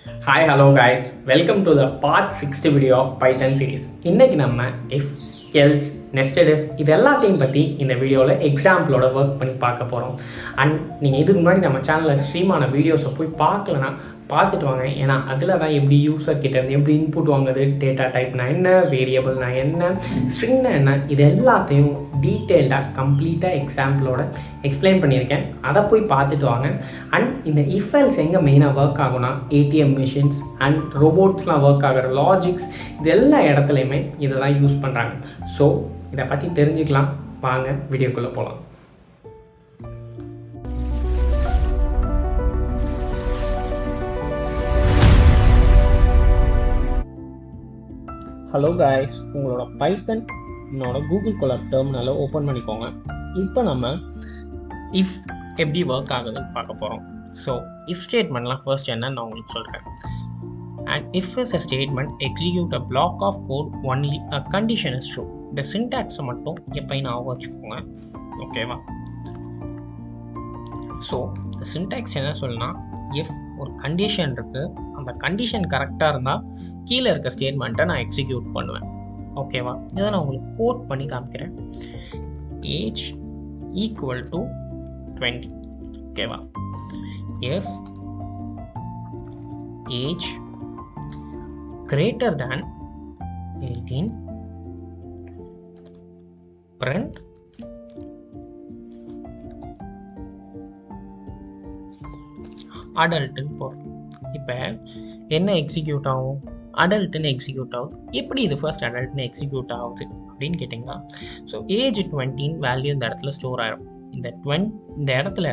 Hi, hello guys. Welcome to the part 60 video of Python series. இன்னைக்கு நம்ம if, else, nested if இது எல்லாத்தையும் பற்றி இந்த வீடியோவில் எக்ஸாம்பிளோட ஒர்க் பண்ணி பார்க்க போகிறோம். அண்ட் நீங்கள் இதுக்கு முன்னாடி நம்ம சேனலில் ஸ்ட்ரீமான வீடியோஸை போய் பார்க்கலன்னா பார்த்துட்டு வாங்க. ஏன்னா அதில் தான் எப்படி யூசர் கிட்டேருந்து எப்படி இன்புட் வாங்குது, டேட்டா டைப்னா என்ன, வேரியபிள்னா என்ன, ஸ்ட்ரிங்னா என்ன, இது எல்லாத்தையும் டீட்டெயில்டாக கம்ப்ளீட்டாக எக்ஸாம்பிளோட எக்ஸ்பிளைன் பண்ணியிருக்கேன். அதை போய் பார்த்துட்டு வாங்க. அண்ட் இந்த இஃப் எல்ஸ் எங்கே மெயினாக ஒர்க் ஆகும்னா ஏடிஎம் மிஷின்ஸ் அண்ட் ரோபோட்ஸ்லாம் ஒர்க் ஆகிற லாஜிக்ஸ் இது எல்லா இடத்துலையுமே இதை தான் யூஸ் பண்ணுறாங்க. ஸோ இதை பற்றி தெரிஞ்சுக்கலாம். வாங்க வீடியோக்குள்ளே போகலாம். ஹலோ காய்ஸ், உங்களோட பைத்தன் கூகுள் கொலாப் டெர்மினலை ஓப்பன் பண்ணிக்கோங்க. இப்போ நம்ம இஃப் எப்படி ஒர்க் ஆகுதுன்னு பார்க்க போகிறோம். ஸோ இஃப் ஸ்டேட்மெண்ட்லாம் ஃபர்ஸ்ட் என்னன்னு நான் உங்களுக்கு சொல்கிறேன். And if is a statement execute a block of code only a condition is true. இந்த சின்டாக்ஸை மட்டும் எப்பயும் ஞாபகம் வச்சுக்கோங்க, ஓகேவா? ஸோ இந்த சின்டாக்ஸ் என்ன சொல்லுன்னா, இஃப் ஒரு கண்டிஷன் இருக்குது, அந்த கண்டிஷன் கரெக்டாக இருந்தால் கீழே இருக்க ஸ்டேட்மெண்ட்டை நான் எக்ஸிக்யூட் பண்ணுவேன், ஓகேவா? இதை நான் உங்களுக்கு கோட் பண்ணி காமிக்கிறேன். ஏஜ் ஈக்குவல் டு 20, ஓகேவா? if age greater than 18 print adultன்னு போடுறோம். இப்போ என்ன எக்ஸிக்யூட் ஆகும்? அடல்ட்டுன்னு எக்ஸிக்யூட் ஆகுது. எப்படி இது ஃபர்ஸ்ட் அடல்ட்னு எக்ஸிக்யூட் ஆகுது அப்படின்னு கேட்டிங்கன்னா, ஸோ ஏஜ் 20 வேல்யூ இந்த இடத்துல ஸ்டோர் ஆகிடும். இந்த இடத்துல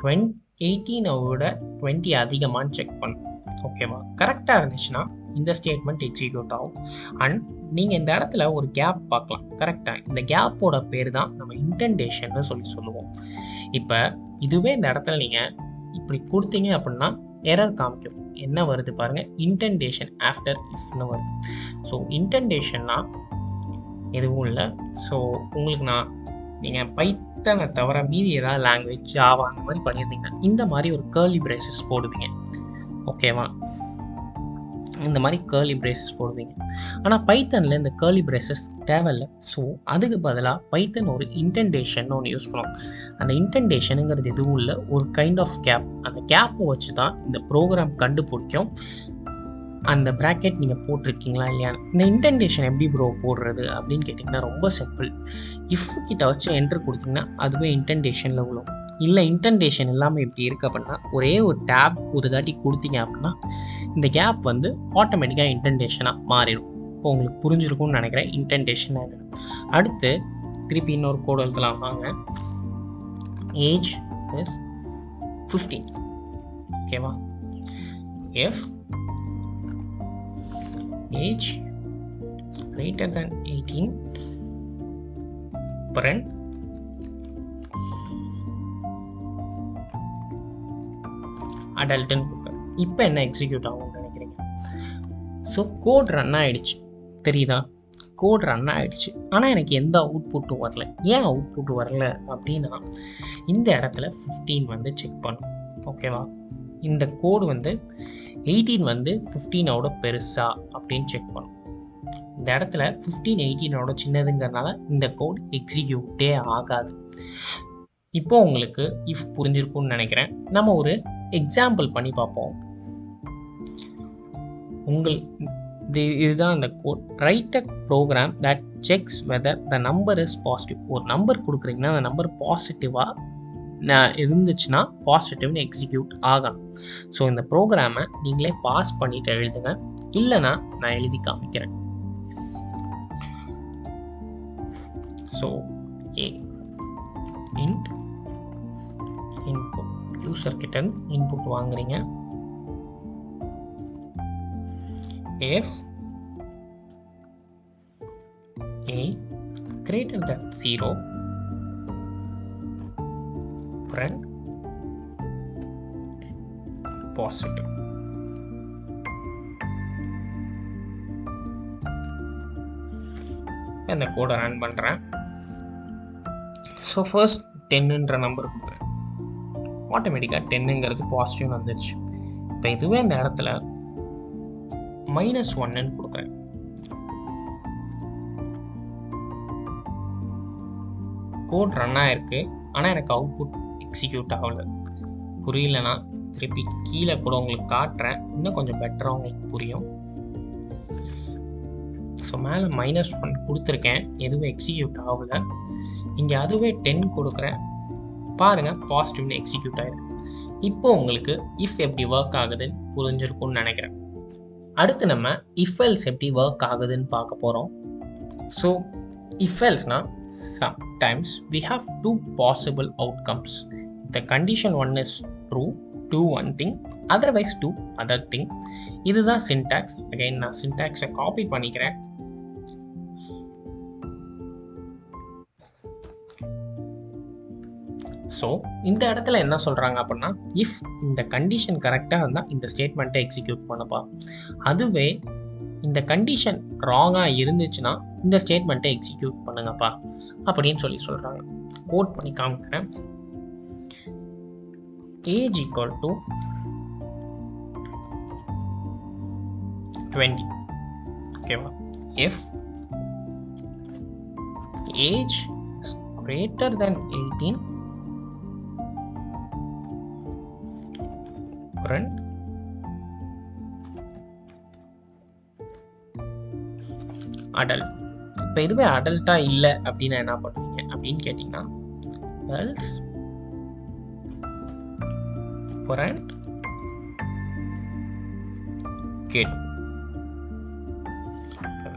18 விட 20 அதிகமானு செக் பண்ணும், ஓகேவா? கரெக்டாக இருந்துச்சுன்னா இந்த ஸ்டேட்மெண்ட் எக்ஸிக்யூட் ஆகும். அண்ட் நீங்கள் இந்த இடத்துல ஒரு கேப் பார்க்கலாம், கரெக்டாக இந்த கேப்போட பேர் தான் நம்ம இன்டென்டேஷன்னு சொல்லுவோம். இப்போ இதுவே இந்த இடத்துல நீங்கள் இப்படி கொடுத்தீங்க அப்படின்னா எரர் காமிக்கும். என்ன வருது பாருங்கள், இன்டென்டேஷன் ஆஃப்டர் இஃப்னு வருது. ஸோ இன்டென்டேஷன்னா எதுவும் இல்லை. ஸோ உங்களுக்கு நீங்கள் பைத்தனை தவிர மீதி ஏதாவது லாங்குவேஜ், ஜாவா அந்த மாதிரி பண்ணியிருந்தீங்கன்னா இந்த மாதிரி ஒரு கேர்லி பிரேசஸ் போடுவீங்க, ஓகேவா? இந்த மாதிரி கேர்லி பிரேசஸ் போடுவீங்க. ஆனால் பைத்தனில் இந்த கேர்லி பிரேசஸ் தேவையில்லை. ஸோ அதுக்கு பதிலாக பைத்தன் ஒரு இன்டென்டேஷன் ஒன்று யூஸ் பண்ணுவோம். அந்த இன்டென்டேஷனுங்கிறது எதுவும் இல்லை, ஒரு கைண்ட் ஆஃப் கேப். அந்த கேப்பை வச்சு தான் இந்த ப்ரோக்ராம் கண்டுபிடிக்கும் அந்த ப்ராக்கெட் நீங்கள் போட்டிருக்கீங்களா இல்லையா. இந்த இன்டென்டேஷன் எப்படி ப்ரோ போடுறது அப்படின்னு கேட்டிங்கன்னா ரொம்ப சிம்பிள். இஃப் கிட்ட வச்சு என்ட்ரு கொடுத்தீங்கன்னா அதுவே இன்டென்டேஷனில் விழும். இல்லை இன்டென்டேஷன் இல்லாமல் எப்படி இருக்குது அப்படின்னா ஒரே ஒரு டேப் ஒரு தாட்டி கொடுத்தீங்க அப்படின்னா இந்த கேப் வந்து ஆட்டோமேட்டிக்காக இன்டென்டேஷனாக மாறிடும். இப்போ உங்களுக்கு புரிஞ்சிருக்கும்னு நினைக்கிறேன் இன்டென்டேஷன். அடுத்து திருப்பி இன்னொரு கோடு எழுதலாம் வாங்க. ஏஜ் இஸ் 15, ஓகேவா? F age greater than 18 print adultன்னு கொடுக்குறேன். இப்போ என்ன எக்ஸிக்யூட் ஆகும்னு நினைக்கிறீங்க? ஸோ கோட் ரன் ஆகிடுச்சு, தெரியுதா? கோட் ரன் ஆகிடுச்சு. ஆனால் எனக்கு எந்த அவுட்புட்டும் வரல. ஏன் அவுட்புட் வரல அப்படின்னா இந்த இடத்துல 15 வந்து செக் பண்ணும், ஓகேவா? இந்த கோடு வந்து 18 வந்து 15ஓட பெருசா அப்படின்னு செக் பண்ணும். இந்த இடத்துல 15 18ஓட சின்னதுங்கிறதுனால இந்த கோட் எக்ஸிக்யூட்டே ஆகாது. இப்போ உங்களுக்கு இஃப் புரிஞ்சிருக்கும்னு நினைக்கிறேன். நம்ம ஒரு எக்ஸாம்பிள் பண்ணி பார்ப்போம். இதுதான் அந்த code. Write a program that checks whether the number is positive. ஒரு நம்பர் கொடுக்குறீங்கன்னா அந்த நம்பர் பாசிட்டிவாக இருந்துச்சுன்னா பாசிட்டிவ்னு எக்ஸிக்யூட் ஆகணும். ஸோ இந்த ப்ரோக்ராமை நீங்களே பாஸ் பண்ணிட்டு எழுதுங்க, இல்லைனா நான் எழுதி காமிக்கிறேன். ஸோ இன்ட் இன்புட், யூசர் கிட்ட இருந்து இன்புட் வாங்குறீங்க. If a greater than 0 print positive. இந்த கோடை ரன் பண்ணுறேன். ஸோ ஃபர்ஸ்ட் 10ன்ற நம்பர் கொடுக்குறேன். ஆட்டோமேட்டிக்காக 10ங்கிறது பாசிட்டிவ்னு வந்துடுச்சு. இப்போ இதுவே இந்த இடத்துல -1 கொடுக்குறேன். கோட் ரன் ஆயிருக்கு, ஆனால் எனக்கு அவுட்புட் எக்ஸிக்யூட் ஆகலை. புரியலனா திருப்பி கீழே கூட உங்களுக்கு காட்டுறேன், இன்னும் கொஞ்சம் பெட்டராக உங்களுக்கு புரியும். ஸோ மேலே -1 கொடுத்துருக்கேன், எதுவும் எக்ஸிக்யூட் ஆகலை. இங்கே அதுவே 10 கொடுக்குறேன், பாருங்கள் பாசிட்டிவ்னு எக்ஸிக்யூட் ஆகிருக்கு. இப்போ உங்களுக்கு இஃப் எப்படி ஒர்க் ஆகுதுன்னு புரிஞ்சிருக்கும்னு நினைக்கிறேன். அடுத்து நம்ம இஃப் எல்ஸ் எப்படி ஒர்க் ஆகுதுன்னு பார்க்க போகிறோம். ஸோ இஃப் எல்ஸ்னா sometimes we have two possible outcomes. If the condition 1 is true, do one thing, otherwise do other thing. இதுதான் syntax. Again நான் syntax-ஐ காப்பி பண்ணிக்கிறேன். ஸோ இந்த இடத்துல என்ன சொல்கிறாங்க அப்படின்னா, இஃப் இந்த கண்டிஷன் கரெக்டாக இருந்தால் இந்த ஸ்டேட்மெண்ட்டை எக்ஸிக்யூட் பண்ணப்பா, அதுவே இந்த கண்டிஷன் ராங்காக இருந்துச்சுன்னா இந்த ஸ்டேட்மெண்ட்டை எக்ஸிக்யூட் பண்ணுங்கப்பா அப்படின்னு சொல்கிறாங்க. கோட் பண்ணி காமிக்கிறேன். Age equal to 20. ஓகேவா? If age is greater than 18, print adult. இப்போ இதுவே அடல்ட்டா இல்லை அப்படின்னா என்ன பண்ணுவீங்க அப்படின்னு கேட்டிங்கன்னா, else print kid.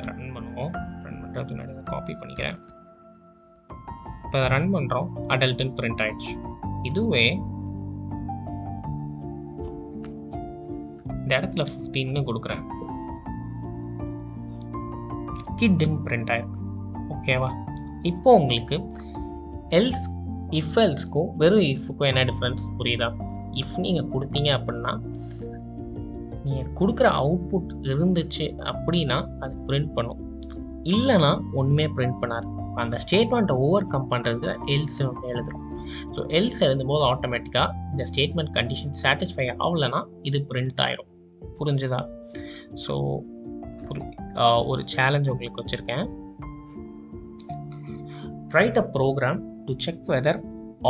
ரன் பண்ணுவோம். ரன் பண்ணுறதுக்கு நான் இதை காப்பி பண்ணிக்கிறேன். இப்போ ரன் பண்ணுறோம், அடல்ட்டுன்னு பிரிண்ட் ஆயிடுச்சு. இதுவே இந்த இடத்துல 15ன்னு கொடுக்குறேன், கிட்னு பிரிண்ட் ஆயிருக்கு. ஓகேவா? இப்போ உங்களுக்கு எல்ஸ் இஃப் எல்ஸ்க்கும் வெறும் இஃப்க்கும் என்ன டிஃப்ரென்ஸ் புரியுதா? இஃப் நீங்கள் கொடுத்தீங்க அப்படின்னா நீங்கள் கொடுக்குற அவுட்புட் இருந்துச்சு அப்படின்னா அது பிரிண்ட் பண்ணும், இல்லைனா ஒன்றுமே பிரிண்ட் பண்ணாது. அந்த ஸ்டேட்மெண்ட்டை ஓவர் கம் பண்ணுறதுக்கு எல்ஸ் ஒன்று எழுதுறோம். ஸோ எல்ஸ் எழுதும்போது ஆட்டோமேட்டிக்காக இந்த ஸ்டேட்மெண்ட் கண்டிஷன் சாட்டிஸ்ஃபை ஆகலைன்னா இது பிரிண்ட் ஆயிரும். புரிஞ்சுதா? ஸோ ஒரு சேலஞ்ச் உங்களுக்கு வச்சுருக்கேன். Write a program to check whether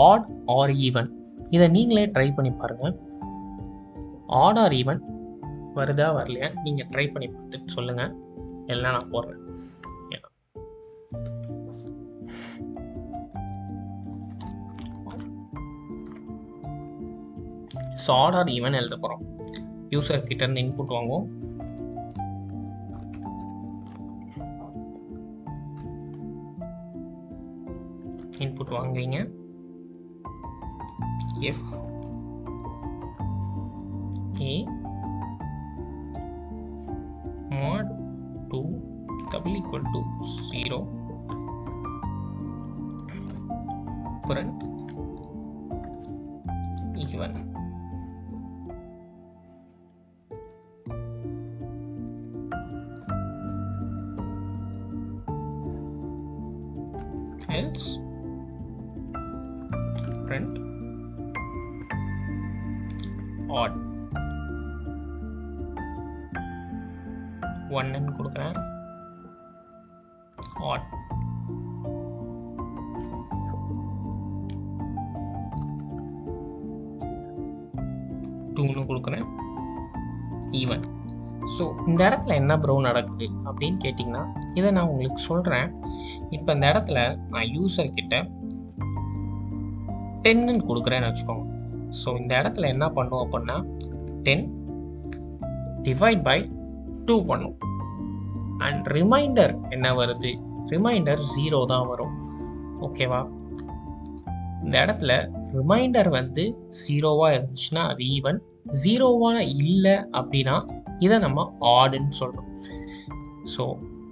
odd or even. இதை நீங்களே ட்ரை பண்ணி பாருங்கள். ஆட் ஆர் ஈவன் வருதா வரலையா நீங்கள் ட்ரை பண்ணி பார்த்துட்டு சொல்லுங்கள், எல்லாம் நான் போடுறேன். ஸோ ஆட் ஆர் ஈவன் எழுத போகிறோம். யூசர் கிட்ட இருந்து இன்புட் வாங்குவோம். இன்புட் வாங்குவீங்க. if a mod 2 double equal to 0, print even. Else print odd. 1 ன்னு கொடுக்குறேன், odd. டூன்னு கொடுக்குறேன், ஈவன். ஸோ இந்த இடத்துல என்ன ப்ரோ நடக்குது அப்படின்னு கேட்டிங்கன்னா, இதை நான் உங்களுக்கு சொல்கிறேன். இப்போ இந்த இடத்துல நான் யூசர் கிட்ட 10ன்னு கொடுக்குறேன்னு வச்சுக்கோங்க. ஸோ இந்த இடத்துல என்ன பண்ணும் அப்படின்னா 10 டிவைட் பை 2 பண்ணும். அண்ட் ரிமைண்டர் என்ன வருது? ரிமைண்டர் 0 தான் வரும். ஓகேவா? இந்த இடத்துல ரிமைண்டர் வந்து 0வா இருந்துச்சுன்னா அது ஈவன், 0வா இல்லை அப்படின்னா இதை நம்ம ஆடுன்னு சொல்கிறோம். ஸோ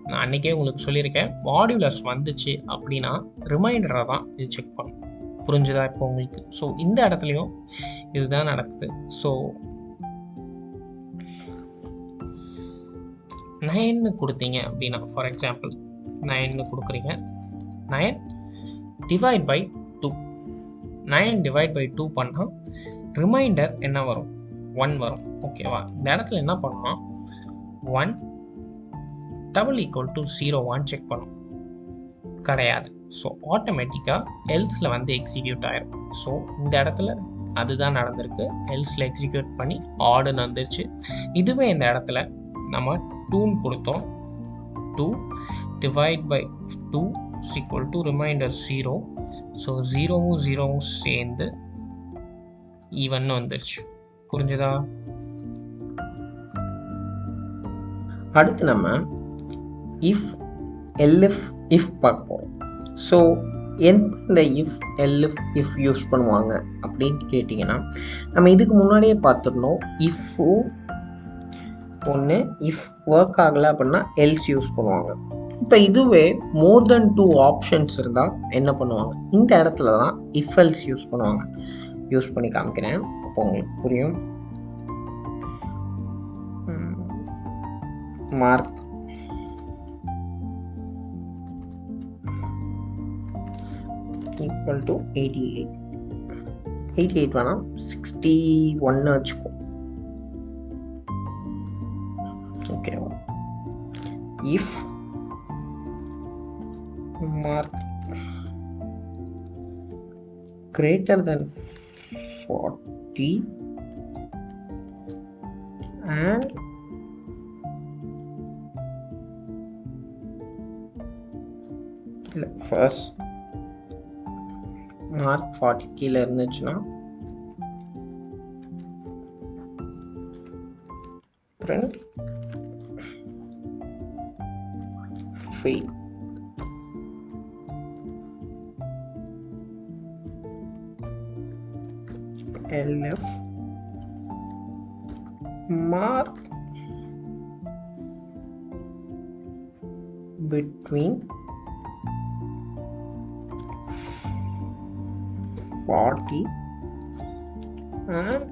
நான் அன்றைக்கே உங்களுக்கு சொல்லியிருக்கேன், மாடியுலர்ஸ் வந்துச்சு அப்படின்னா ரிமைண்டரை தான் இது செக் பண்ணும். புரிஞ்சுதா இப்போ உங்களுக்கு? ஸோ இந்த இடத்துலையும் இதுதான் நடக்குது. ஸோ 9ன்னு கொடுத்தீங்க அப்படின்னா, ஃபார் எக்ஸாம்பிள் 9ன்னு கொடுக்குறீங்க, 9 டிவைட் பை 2, 9 டிவைட் பை 2 பண்ணால் ரிமைண்டர் என்ன வரும்? 1 வரும். ஓகேவா? இந்த இடத்துல என்ன பண்ணணும், 1 டபுள் ஈக்குவல் டு 0வான்னு செக் பண்ணும். கிடையாது. ஸோ ஆட்டோமேட்டிக்காக எல்ஸில் வந்து எக்ஸிக்யூட் ஆயிரும். ஸோ இந்த இடத்துல அதுதான் நடந்திருக்கு. எல்ஸில் எக்ஸிக்யூட் பண்ணி ஆடுன்னு வந்துருச்சு. இதுவே இந்த இடத்துல நம்ம 2ன்னு கொடுத்தோம். 2 divide by 2 equal to remainder 0. So 0வும் 0வும் சேர்ந்து ஈவன் வந்துருச்சு. புரிஞ்சுதா? அடுத்து நம்ம இஃப் இஃப் பார்க்க போகிறோம். ஸோ எந்த இஃப் யூஸ் பண்ணுவாங்க அப்படின்னு கேட்டிங்கன்னா, நம்ம இதுக்கு முன்னாடியே பார்த்துருந்தோம். இஃப்பும் ஒன்று, இஃப் ஒர்க் ஆகலை அப்படின்னா எல்ஸ் யூஸ் பண்ணுவாங்க. இப்போ இதுவே மோர் தென் 2 ஆப்ஷன்ஸ் இருந்தால் என்ன பண்ணுவாங்க? இந்த இடத்துல தான் இஃப் எல்ஸ் யூஸ் பண்ணுவாங்க. யூஸ் பண்ணி காமிக்கிறேன், அப்போ உங்களுக்கு புரியும். மார்க் equal to 88 வேணாம், 61 வச்சுக்கோ. ஓகேவா? If mark greater than 40 and first mark 40 கீழே இருந்துச்சுன்னா print fail. LF mark between 40 and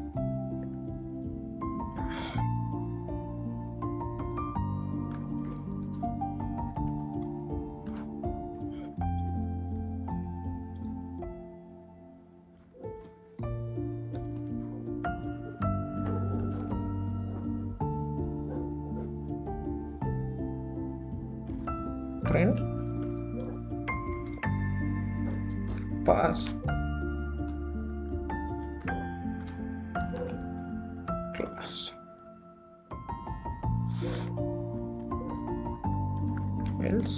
print pass class. Else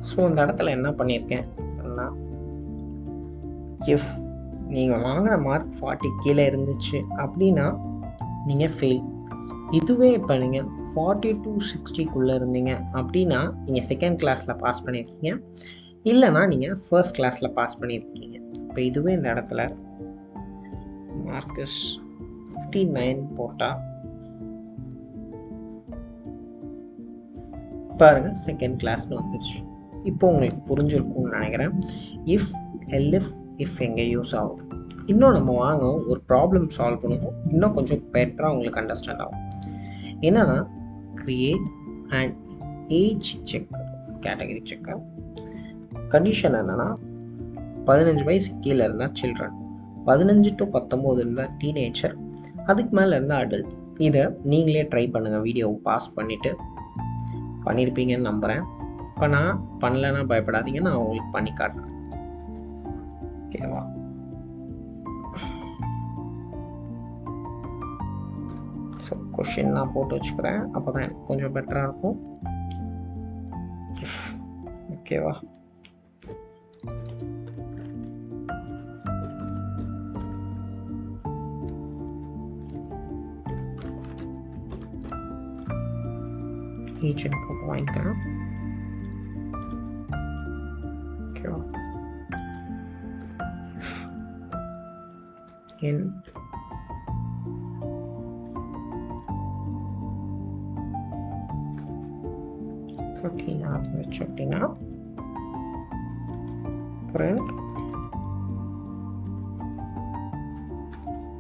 so இந்த இடத்துல என்ன பண்ணியிருக்கேன் அப்படின்னா, இஃப் நீங்கள் வாங்கின மார்க் 40 கீழே இருந்துச்சு அப்படின்னா நீங்கள் ஃபெயில். இதுவே இப்போ நீங்கள் 40 to 60க்குள்ளே இருந்தீங்க அப்படின்னா நீங்கள் செகண்ட் கிளாஸில் பாஸ் பண்ணியிருக்கீங்க, இல்லைனா நீங்கள் ஃபர்ஸ்ட் கிளாஸில் பாஸ் பண்ணியிருக்கீங்க. இப்போ இதுவே இந்த இடத்துல மார்க்கஸ் 59 போட்டால் பாருங்கள் செகண்ட் கிளாஸ்னு வந்துடுச்சு. இப்போ உங்களுக்கு புரிஞ்சிருக்கும்னு நினைக்கிறேன். இஃப் இஃப் எங்கே யூஸ் ஆகுது. இன்னும் நம்ம வாங்க ஒரு ப்ராப்ளம் சால்வ் பண்ணுவோம், இன்னும் கொஞ்சம் பெட்டராக உங்களுக்கு அண்டர்ஸ்டாண்ட் ஆகும். என்னன்னா, create and age checker, category checker. Condition என்னன்னா, 15 வயசு கீழே இருந்தால் சில்ட்ரன், 15 to 19 இருந்தால் டீனேஜர், அதுக்கு மேலே இருந்தால் அடல்ட். இதை நீங்களே ட்ரை பண்ணுங்கள். வீடியோவை பாஸ் பண்ணிவிட்டு பண்ணியிருப்பீங்கன்னு நம்புகிறேன். இப்போ நான் பண்ணலைன்னா பயப்படாதீங்க, நான் உங்களுக்கு பண்ணி காட்டுறேன். ஓகேவா? ஸோ கொஷின் நான் போட்டு வச்சுக்கிறேன், அப்போ தான் எனக்கு கொஞ்சம் பெட்டராக இருக்கும். ஓகேவா? ஏஜென்ட் போட்டு வாங்கிக்கிறேன். ஓகேவா? in 13 வச்சு அப்படின்னா print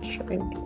child into.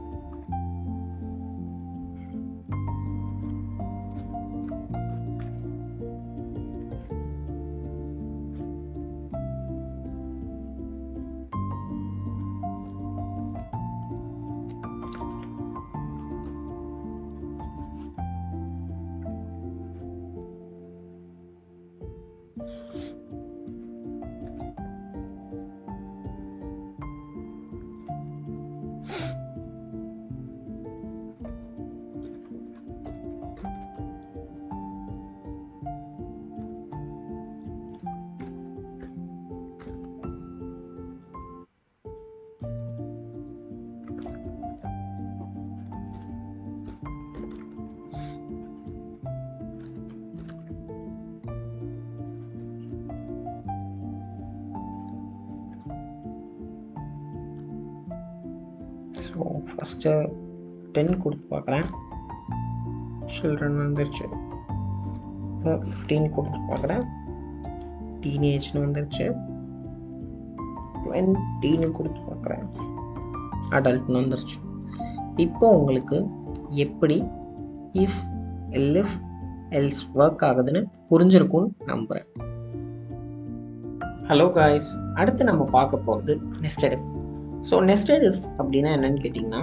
So first 10 கொடுத்து பார்க்குறேன், சில்ட்ரன் வந்துருச்சு. 15 கொடுத்து பார்க்குறேன், டீனேஜ்னு வந்துருச்சு. 20ன்னு கொடுத்து பார்க்குறேன், அடல்ட்னு வந்துருச்சு. இப்போ உங்களுக்கு எப்படி இஃப் எல்இஃப் எல்ஸ் ஒர்க் ஆகுதுன்னு புரிஞ்சிருக்கும்னு நம்புகிறேன். ஹலோ காய்ஸ், அடுத்து நம்ம பார்க்க போகிறது nested if. So nested if அப்படின்னா என்னன்னு கேட்டிங்கன்னா,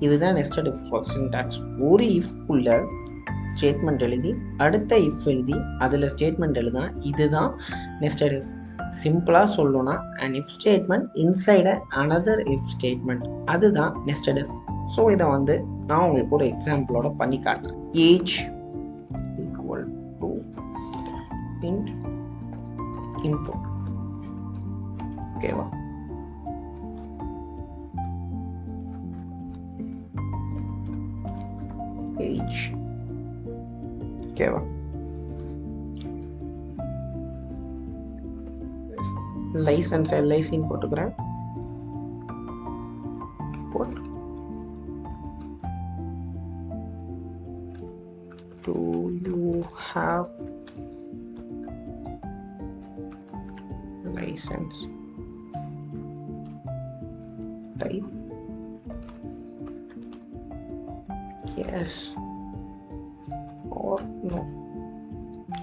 இதுதான் நெஸ்டட் இஃப் சின்டாக்ஸ். ஒரு இஃப்குள்ள ஸ்டேட்மெண்ட் எழுதி அடுத்த இஃப் எழுதி அதில் ஸ்டேட்மெண்ட் எழுதான் இதுதான் நெஸ்டட் இஃப். சிம்பிளாக சொல்லணும்னா an if statement inside another if statement, அதுதான் நெஸ்டட் இஃப். ஸோ இதை வந்து நான் உங்களுக்கு ஒரு எக்ஸாம்பிளோட பண்ணி காட்டுறேன். Age equal to int input. ஓகேவா? ஏஜ். ஓகேவா? லைசன்ஸ் எல்ஐசின்னு போட்டுக்கிறேன். போட்டு do you have license? Type yes or no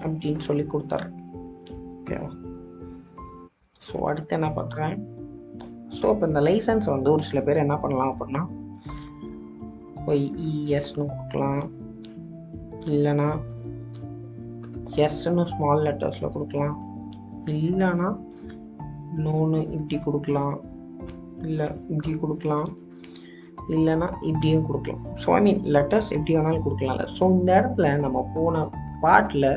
அப்படின்னு சொல்லி கொடுத்தாரு. ஓகேவா? ஸோ அடுத்து என்ன பண்ணுறேன், ஸோ இப்போ இந்த லைசன்ஸ் வந்து ஒரு சில பேர் என்ன பண்ணலாம் அப்படின்னா இஎஸ்ன்னு கொடுக்கலாம், இல்லைன்னா எஸ்ன்னு ஸ்மால் லெட்டர்ஸில் கொடுக்கலாம், இல்லைன்னா நோன்னு இப்படி கொடுக்கலாம், இல்லை இப்படி கொடுக்கலாம், இல்லைன்னா இப்படியும் கொடுக்கலாம். ஸோ ஐ மீன் லெட்டர்ஸ் எப்படி வேணாலும் கொடுக்கலாம்ல. ஸோ இந்த இடத்துல நம்ம போன பார்ட்டில்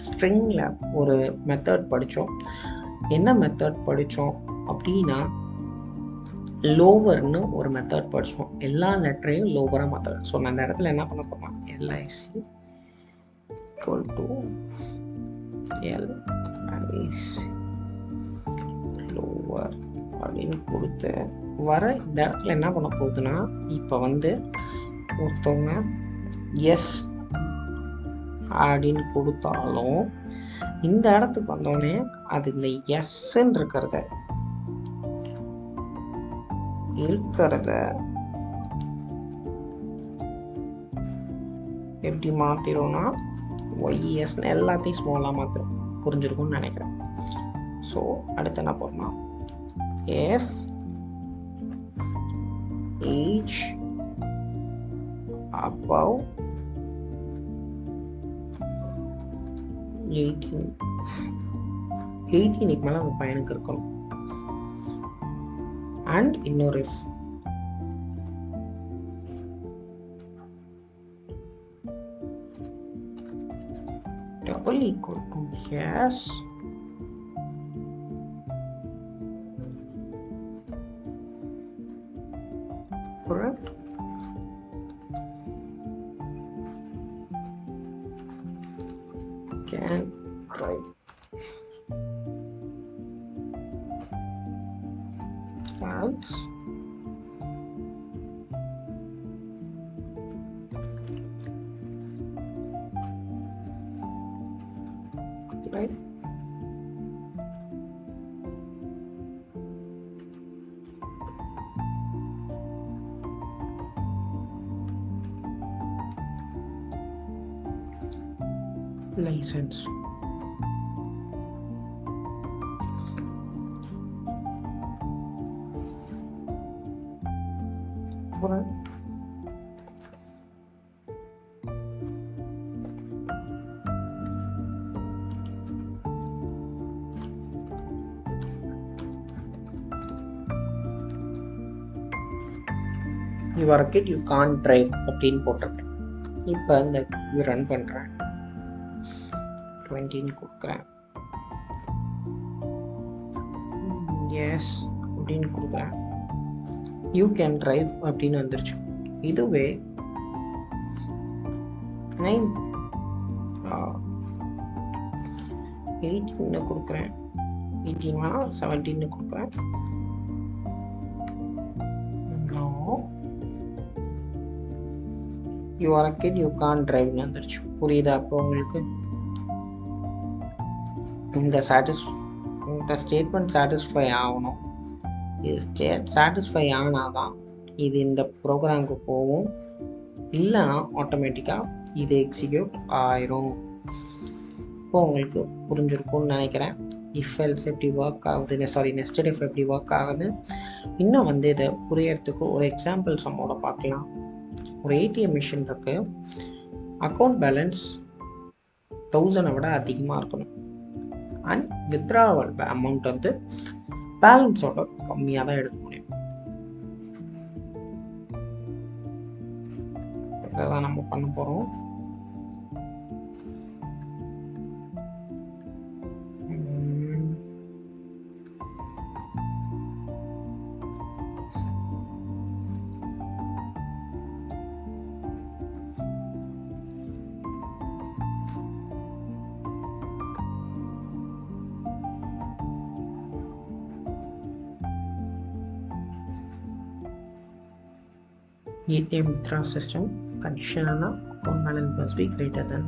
ஸ்ட்ரிங்கில் ஒரு மெத்தட் படித்தோம். என்ன மெத்தட் படித்தோம் அப்படின்னா லோவர்னு ஒரு மெத்தட் படித்தோம். எல்லா லெட்டரையும் லோவராக மாற்றலாம். ஸோ நான் அந்த இடத்துல என்ன பண்ண போகிறேன், LIC equal to LIC lower அப்படின்னு கொடுத்து வர இந்த இடத்துல என்ன பண்ண போகுதுன்னா, இப்போ வந்து ஒருத்தவங்க எஸ் அப்படின்னு கொடுத்தாலும் இந்த இடத்துக்கு வந்தோடனே அது இந்த எஸ்ன்னு இருக்கிறத எப்படி மாத்திரோம்னா ஒய்எஸ்ன்னு எல்லாத்தையும் ஸ்மாலாக மாத்திரும். புரிஞ்சிருக்கும்னு நினைக்கிறேன். ஸோ அடுத்து என்ன பண்ணலாம், எஃப் ஏஜ் above 18 மேலே அந்த பையனுக்கு இருக்கணும். அண்ட் இன்னொரு if double equal to yes correct can write else right license. Your kid you can't drive அப்படின்னு போட்டிருக்கேன். இப்போ இந்த ரன் பண்ணுறேன். 20 கொடுக்குறேன். எஸ் அப்படின்னு கொடுக்குறேன். யூ கேன் டிரைவ் அப்படின்னு வந்துருச்சு. இதுவே 18 கொடுக்குறேன். 18 வேணா 17 கொடுக்குறேன். You are a kid, you can't drive வந்துருச்சு. புரியுதா? அப்போ உங்களுக்கு இந்த ஸ்டேட்மெண்ட் சாட்டிஸ்ஃபை ஆகணும். இது சாட்டிஸ்ஃபை ஆனாதான் இது இந்த ப்ரோக்ராமுக்கு போகும். இல்லைன்னா ஆட்டோமேட்டிக்காக இது எக்ஸிக்யூட் ஆயிரும். இப்போ உங்களுக்கு புரிஞ்சிருக்கும்னு நினைக்கிறேன். இஃப் எல்ஸ் எப்படி ஒர்க் ஆகுது, நெஸ்டட் இஃப் எப்படி ஒர்க் ஆகுது. இன்னும் இதை புரியறதுக்கு ஒரு எக்ஸாம்பிள் சம்மோட பார்க்கலாம். ஒரு ஏடிஎம் மிஷின் இருக்கு. அக்கௌண்ட் பேலன்ஸ் 1000 விட அதிகமாக இருக்கணும். அண்ட் வித்ட்ராவல் அமௌண்ட் பேலன்ஸோட கம்மியாக தான் எடுக்க முடியும். இதை தான் நம்ம பண்ண போகிறோம். ATM withdrawal system condition account balance must be greater than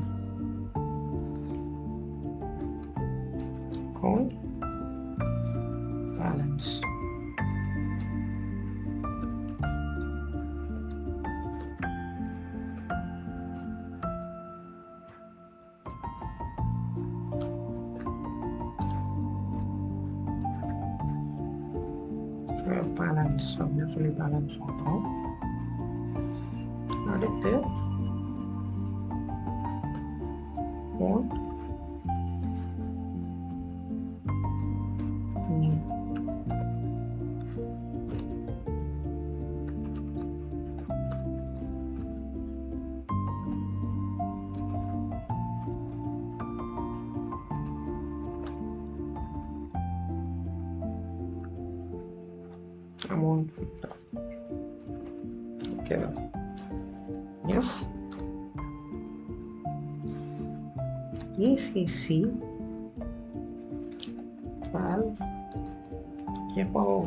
account balance. balance அப்படின்னு சொல்லி பேலன்ஸ் வாங்குறோம். அடுத்து amount withdraw. Okay. Yes. ECC 12 above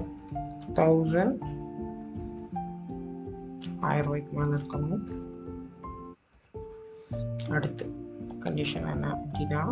1000 ரூபாய்க்கு மேலே இருக்கணும். அடுத்து கண்டிஷன் என்ன அப்படின்னா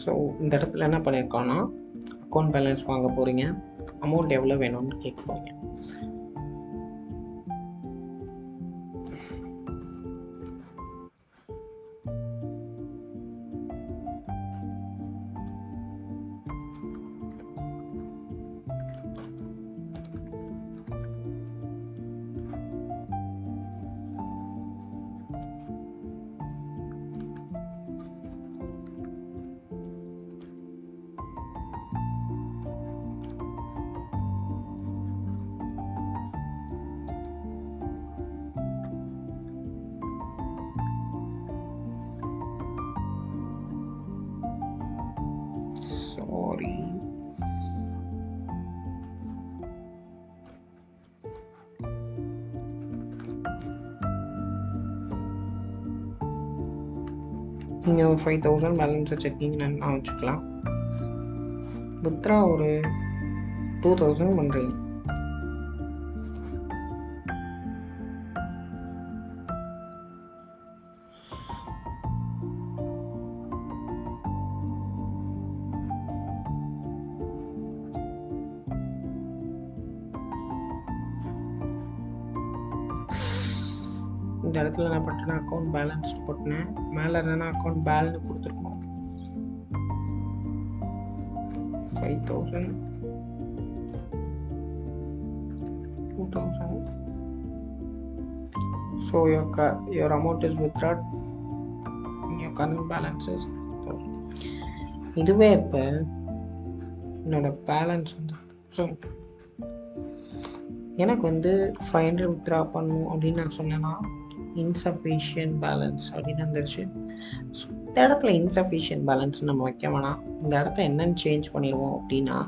ஸோ இந்த இடத்துல என்ன பண்ணியிருக்கோன்னா அக்கௌண்ட் பேலன்ஸ் வாங்க போகிறீங்க, அமௌண்ட் எவ்வளோ வேணும்னு கேட்க போகிறீங்க. சாரி, நீங்கள் 5000 பேலன்ஸ் வச்சுருக்கீங்கன்னு நான் வச்சுக்கலாம். வித்ரா ஒரு 2000 பண்ணுறீங்க. இந்த இடத்துல என்ன பண்ணிட்டேன்னா அக்கௌண்ட் பேலன்ஸ் போட்டேன், மேலே என்னென்னா அக்கௌண்ட் பேலன்ஸ் கொடுத்துருக்கோம் 5000 2000. So your amount is withdrawn, your current balance is 1000. இதுவே இப்போ என்னோட பேலன்ஸ் வந்து எனக்கு வந்து 500 வித்ரா பண்ணணும் அப்படின்னு நான் சொன்னேன்னா இன்சஃபிஷியன்ட் பேலன்ஸ் அப்படின்னு வந்துருச்சு. ஸோ இந்த இடத்துல இன்சஃபிஷியன்ட் பேலன்ஸ் நம்ம வைக்க வேணாம். இந்த இடத்த என்னன்னு சேஞ்ச் பண்ணிடுவோம் அப்படின்னா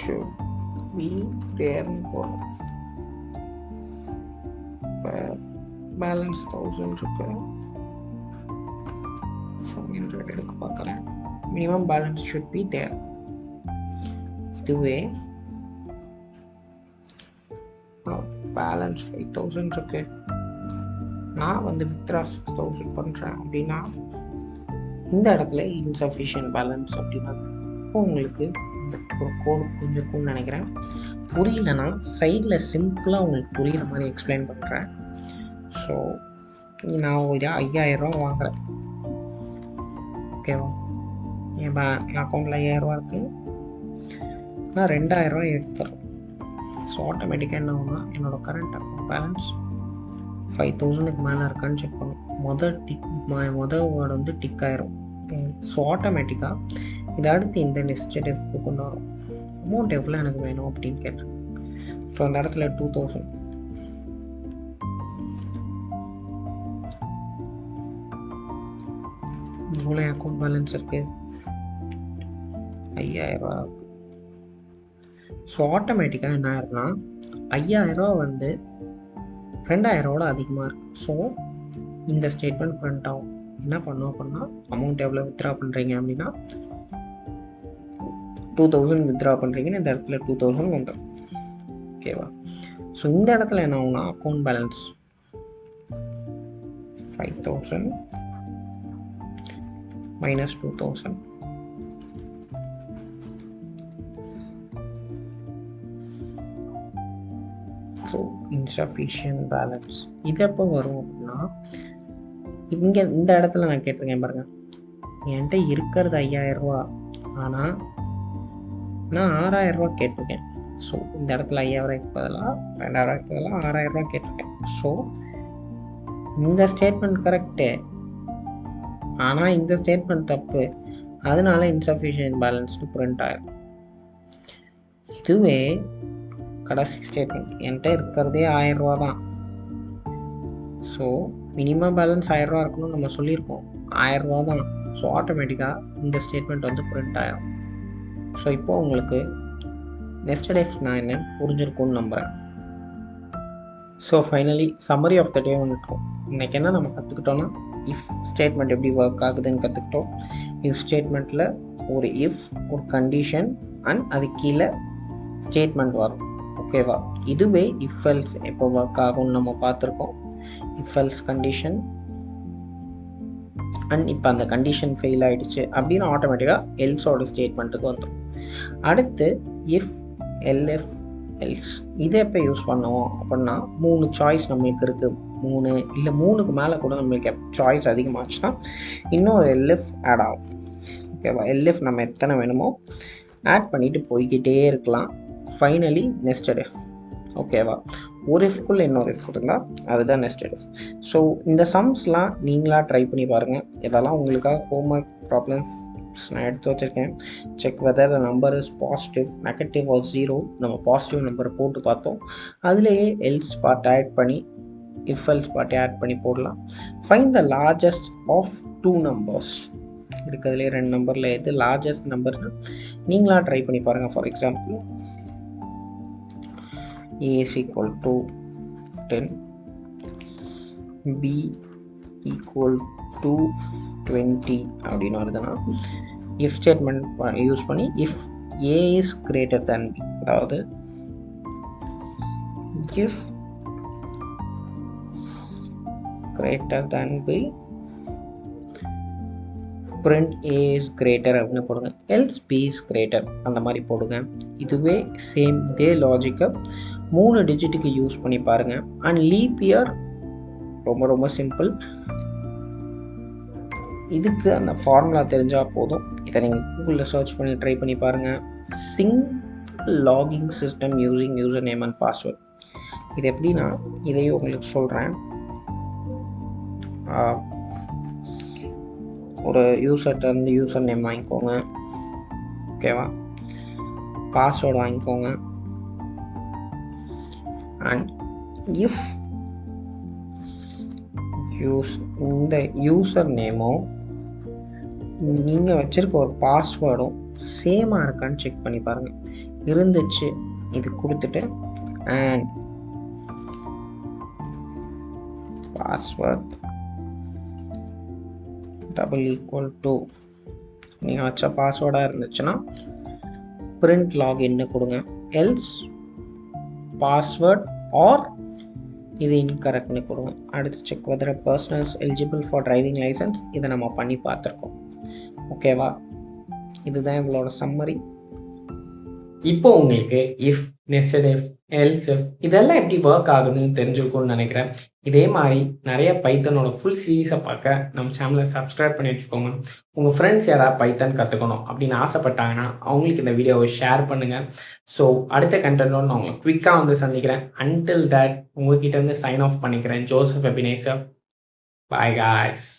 should be there போகணும். பேலன்ஸ் 1000 இருக்கு, 500 எடுக்க பார்க்குறேன். Minimum balance should be there. இதுவே பேலன்ஸ் 5000 இருக்கு, நான் வந்து வித்ரா 6000 பண்ணுறேன் அப்படின்னா இந்த இடத்துல இன்சஃபிஷியன்ட் பேலன்ஸ் அப்படின்னா உங்களுக்கு ஒரு கோடு புரிஞ்சிருக்கும்னு நினைக்கிறேன். புரியலன்னா சைடில் சிம்பிளாக உங்களுக்கு புரிகிற மாதிரி எக்ஸ்பிளைன் பண்ணுறேன். ஸோ நான் ஒரு 5000 வாங்குகிறேன், ஓகேவா? என் அக்கௌண்ட்டில் 5000 இருக்குது, நான் 2000 எடுத்துறேன். ஸோ ஆட்டோமேட்டிக்காக என்ன ஆகும்னா என்னோடய கரண்ட் அக்கௌண்ட் பேலன்ஸ் 5000க்கு மேலே இருக்கான்னு செக் பண்ணும். மொதல் வேர்டு வந்து டிக் ஆயிரும். ஸோ ஆட்டோமேட்டிக்காக இதை அடுத்து இந்த நெஸ்டடிவ்க்கு கொண்டு வரும். அமௌண்ட் எவ்வளோ எனக்கு வேணும் அப்படின்னு கேட்டேன். ஸோ அந்த இடத்துல 2000 இவ்வளோ அக்கௌண்ட் பேலன்ஸ் இருக்குது, 5000. ஸோ ஆட்டோமேட்டிக்காக என்ன ஆயிருக்குன்னா 5000 வந்து 2000 அதிகமாக இருக்குது. ஸோ இந்த ஸ்டேட்மெண்ட் பிரிண்ட் ஆகும். என்ன பண்ணோம் அப்படின்னா அமௌண்ட் எவ்வளோ வித்ரா பண்ணுறீங்க அப்படின்னா 2000 வித்ரா பண்ணுறீங்கன்னு இந்த இடத்துல 2000 வந்துடும், ஓகேவா? ஸோ இந்த இடத்துல என்ன ஆகும்னா account balance 5000 minus 2000. So insufficient balance இது எப்போ வரும் அப்படின்னா இங்கே இந்த இடத்துல நான் கேட்டிருக்கேன் பாருங்க, என்கிட்ட இருக்கிறது 5000, ஆனால் நான் 6000 கேட்டிருக்கேன். ஸோ இந்த இடத்துல 5000க்கு பதிலாக 2000க்கு பதிலாக 6000 கேட்டிருக்கேன். ஸோ இந்த ஸ்டேட்மெண்ட் கரெக்டு, ஆனால் இந்த ஸ்டேட்மெண்ட் தப்பு, அதனால இன்சஃபிஷியன்ட் பேலன்ஸ்னு பிரிண்ட் ஆகிடும். இதுவே கடைசி ஸ்டேட்மெண்ட் என்கிட்ட இருக்கிறதே 1000 தான். ஸோ மினிமம் பேலன்ஸ் 1000 இருக்கணும்னு நம்ம சொல்லியிருக்கோம், 1000 தான். ஸோ ஆட்டோமேட்டிக்காக இந்த ஸ்டேட்மெண்ட் வந்து பிரிண்ட் ஆகிடும். ஸோ இப்போ உங்களுக்கு நெஸ்டட் இஃப்னா என்னன்னு புரிஞ்சிருக்கும்னு நம்புகிறேன். So finally summary of the day வந்துட்டோம். இன்றைக்கி என்ன நம்ம கற்றுக்கிட்டோன்னா, இஃப் ஸ்டேட்மெண்ட் எப்படி ஒர்க் ஆகுதுன்னு கற்றுக்கிட்டோம். இஃப் ஸ்டேட்மெண்ட்டில் ஒரு இஃப், ஒரு கண்டிஷன் அண்ட் அது கீழே ஸ்டேட்மெண்ட் வரும். ஓகேவா? இதுவே இஃப் எல்ஸ் எப்போ ஒர்க் ஆகும்னு நம்ம பார்த்துருக்கோம். இஃப் எல்ஸ் கண்டிஷன் அண்ட் இப்போ அந்த கண்டிஷன் ஃபெயில் ஆகிடுச்சு அப்படின்னு ஆட்டோமேட்டிக்காக எல்ஸோட ஸ்டேட்மெண்ட்டுக்கு வந்துடும். அடுத்து இஃப், எல்எஃப், எல்ஸ் இதை எப்போ யூஸ் பண்ணுவோம் அப்படின்னா, 3 சாய்ஸ் நம்மளுக்கு இருக்குது. 3 இல்லை 3க்கு மேலே கூட நம்மளுக்கு சாய்ஸ் அதிகமாச்சுன்னா இன்னொரு எல்எஃப் ஆட் ஆகும். ஓகேவா? எல்எஃப் நம்ம எத்தனை வேணுமோ ஆட் பண்ணிவிட்டு போய்கிட்டே இருக்கலாம். Finally nested F. ஓகேவா? ஒரு எஃப்குள்ளே இன்னொரு எஃப் இருந்தால் அதுதான் நெஸ்டட் எஃப். ஸோ இந்த சம்ஸ்லாம் நீங்களாக ட்ரை பண்ணி பாருங்கள். இதெல்லாம் உங்களுக்காக ஹோம்ஒர்க் ப்ராப்ளம்ஸ் நான் எடுத்து வச்சுருக்கேன். Check whether the number is positive, negative or 0. நம்ம பாசிட்டிவ் நம்பரை போட்டு பார்த்தோம். அதுலேயே எல்ஸ் பார்ட் ஆட் பண்ணி இஃப் எல்ஸ் பார்ட்டை ஆட் பண்ணி போடலாம். Find the largest of 2 numbers. இருக்கிறதுலே 2 நம்பரில் எது லார்ஜஸ்ட் நம்பர்னு நீங்களாக ட்ரை பண்ணி பாருங்கள். For example A is equal to 10, B equal to 20 அப்படின்னு வருதுன்னா, if statement யூஸ் பண்ணி if A is greater than B, அதாவது if greater than B print A is greater அப்படின்னு போடுங்க. else B is greater அந்த மாதிரி போடுங்க. இதுவே சேம் இதே லாஜிக்கை 3 டிஜிட்டுக்கு யூஸ் பண்ணி பாருங்கள். அண்ட் லீப் இயர் ரொம்ப ரொம்ப சிம்பிள். இதுக்கு அந்த ஃபார்முலா தெரிஞ்சால் போதும். இதை நீங்கள் கூகுளில் சர்ச் பண்ணி ட்ரை பண்ணி பாருங்கள். Single logging system using user name and password. இது எப்படின்னா, இதையும் உங்களுக்கு சொல்கிறேன். ஒரு யூசர்கிட்டருந்து யூசர் நேம் வாங்கிக்கோங்க. ஓகேவா? பாஸ்வேர்டு வாங்கிக்கோங்க. அண்ட் இஃப் இந்த யூசர் நேமும் நீங்கள் வச்சுருக்க ஒரு பாஸ்வேர்டும் சேமாக இருக்கான்னு செக் பண்ணி பாருங்கள். இருந்துச்சு இது கொடுத்துட்டு and password double equal to நீங்கள் வச்ச பாஸ்வேர்டாக இருந்துச்சுன்னா பிரிண்ட் லாகின்னு கொடுங்க. எல்ஸ் பாஸ்வேர்ட் ஆர் இது இன்கரெக்ட்னு கொடுங்க. அடுத்து check whether person is eligible for driving licence. இதை நம்ம பண்ணி பார்த்துருக்கோம். ஓகேவா? இதுதான் இவங்களோட சம்மரி. இப்போ உங்களுக்கு if, nested if, else if இதெல்லாம் எப்படி ஒர்க் ஆகுதுன்னு தெரிஞ்சிருக்கும்னு நினைக்கிறேன். இதே மாதிரி நிறைய பைத்தனோட ஃபுல் சீரீஸை பார்க்க நம்ம சேனலை சப்ஸ்கிரைப் பண்ணி வச்சுக்கோங்க. உங்கள் ஃப்ரெண்ட்ஸ் யாராவது பைத்தன் கற்றுக்கணும் அப்படின்னு ஆசைப்பட்டாங்கன்னா அவங்களுக்கு இந்த வீடியோவை ஷேர் பண்ணுங்கள். ஸோ அடுத்த கண்டென்ட்டோட நான் உங்களை குவிக்காக வந்து சந்திக்கிறேன். அன்டில் தட் உங்ககிட்ட இருந்து சைன் ஆஃப் பண்ணிக்கிறேன். Joseph Ebenezer. Bye guys.